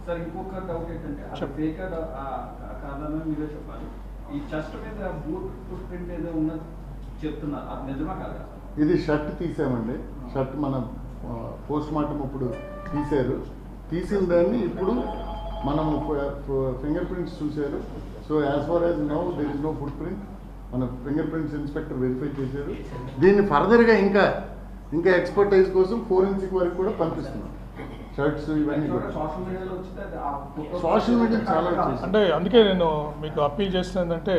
Sir ఇంకొక doubt ఏంటంటే అది ఫేక్ కాదని మీరే చెప్పాలి. ఈ చెస్ట్ మీద బూట్ ఫుట్ ప్రింట్ ఏదో ఉన్నది చెప్తున్నారు, అది నిజమా కాదా? ఇది షర్ట్ తీసామండి. షర్ట్ మన పోస్ట్ మార్టం ఇప్పుడు తీసిన దాన్ని ఇప్పుడు మనం ఫింగర్ ప్రింట్స్ చూశారు. So as far as now there is no footprint. మన ఫింగర్ ప్రింట్స్ ఇన్స్పెక్టర్ వెరిఫై చేశారు. దీన్ని ఫర్దర్గా ఇంకా ఎక్స్పర్టైజ్ కోసం ఫోరెన్సిక్ వరకు కూడా పంపిస్తున్నాం. షర్ట్స్ ఇవన్నీ సోషల్ మీడియా చాలా అంటే అందుకే నేను మీకు అప్పీల్ చేసిన ఏంటంటే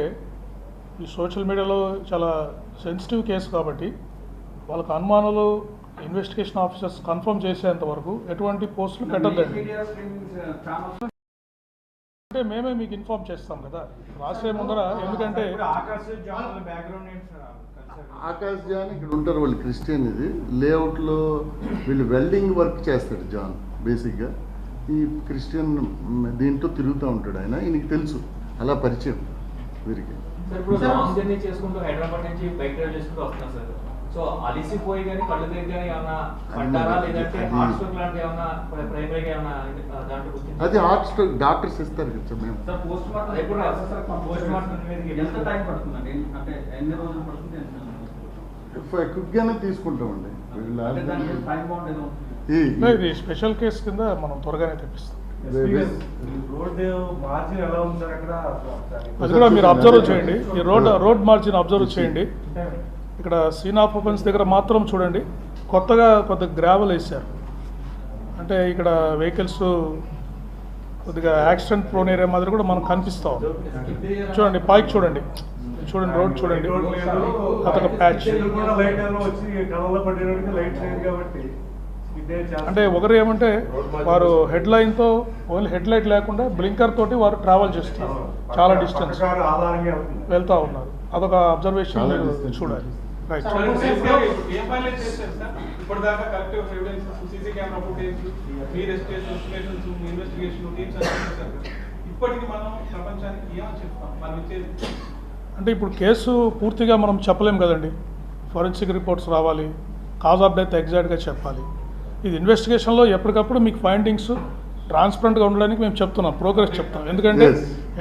ఈ సోషల్ మీడియాలో చాలా సెన్సిటివ్ కేసు కాబట్టి వాళ్ళకి అనుమానాలు ఇన్వెస్టిగేషన్ ఆఫీసర్స్ కన్ఫర్మ్ చేసేంత వరకు ఎటువంటి పోస్టులు పెట్టద్దండి. అంటే మేమే మీకు ఇన్ఫార్మ్ చేస్తాం కదా రాసే ముందర. ఎందుకంటే ఆకాష్ జాన్ ఇక్కడ ఉంటారు, వాళ్ళు క్రిస్టియన్. ఇది లేఅవుట్లో వీళ్ళు వెల్డింగ్ వర్క్ చేస్తాడు జాన్. బేసిక్గా ఈ క్రిస్టియన్ దీంట్లో తిరుగుతూ ఉంటాడు ఆయన. ఈయనకి తెలుసు, అలా పరిచయం వీరికి. చేసుకుంటూ హైదరాబాద్ నుంచి బైక్ డ్రైవ్ చేసుకుంటూ వస్తున్నాం సార్. సో అలిసిపోయి కానీ కళ్ళు దగ్గర కానీ ఏమన్నా పడ్డారా, లేదంటే హార్ట్ స్ట్రోక్ లాంటి ఏమన్నా ప్రైమరీగా ఏమన్నా దాంట్లో అది హార్ట్ స్ట్రోక్ డాక్టర్స్ ఇస్తారు కదా మేము. పోస్ట్ మార్టం ఎంత టైం పడుతుందండి? అంటే ఎన్ని రోజులు పడుతుంది? క్విక్గానే తీసుకుంటామండి. ఇది స్పెషల్ కేసు కింద మనం త్వరగానే తెప్పిస్తాం. అది కూడా మీరు అబ్జర్వ్ చేయండి. ఈ రోడ్ మార్జిన్ అబ్జర్వ్ చేయండి. ఇక్కడ సీన్ ఆఫ్ ఓపెన్స్ దగ్గర మాత్రం చూడండి, కొత్తగా కొద్దిగా గ్రావెల్ వేసారు. అంటే ఇక్కడ వెహికల్స్ కొద్దిగా యాక్సిడెంట్ ప్రోన్ ఏరియా మాదిరి కూడా మనకు కనిపిస్తాం. చూడండి పైకి చూడండి, రోడ్ చూడండి, అదొక ప్యాచ్. అంటే ఒకరు ఏమంటే వారు హెడ్ లైన్తో ఓన్లీ హెడ్ లైట్ లేకుండా బ్లింకర్ తోటి వారు ట్రావెల్ చేస్తున్నారు, చాలా డిస్టెన్స్ వెళ్తూ ఉన్నారు. అదొక అబ్జర్వేషన్ మీరు చూడాలి. రైట్. ఇప్పటిదాకా collective evidence, CC camera footage, investigation ఇప్పటికి మనం ప్రపంచానికి ఏమని చెప్తాం? మనం ఇచ్చేది అంటే ఇప్పుడు కేసు పూర్తిగా మనం చెప్పలేం కదండి. ఫోరెన్సిక్ రిపోర్ట్స్ రావాలి, కాజ్ ఆఫ్ డెత్ ఎగ్జాక్ట్గా చెప్పాలి. ఇది ఇన్వెస్టిగేషన్లో ఎప్పటికప్పుడు మీకు ఫైండింగ్స్ ట్రాన్స్పరెంట్గా ఉండడానికి మేము చెప్తున్నాం, ప్రోగ్రెస్ చెప్తాం. ఎందుకంటే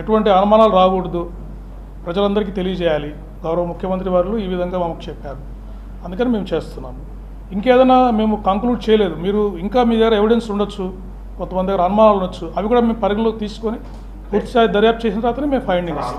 ఎటువంటి అనుమానాలు రాకూడదు, ప్రజలందరికీ తెలియజేయాలి. గౌరవ ముఖ్యమంత్రి వారు ఈ విధంగా మాకు చెప్పారు, అందుకని మేము చేస్తున్నాము. ఇంకేదైనా మేము కంక్లూడ్ చేయలేదు. మీరు ఇంకా మీ దగ్గర ఎవిడెన్స్ ఉండొచ్చు, కొంతమంది దగ్గర అనుమానాలు ఉండొచ్చు, అవి కూడా మేము పరిగణలోకి తీసుకొని పూర్తిస్థాయి దర్యాప్తు చేసిన తర్వాతనే మేము ఫైండింగ్ ఇస్తాం.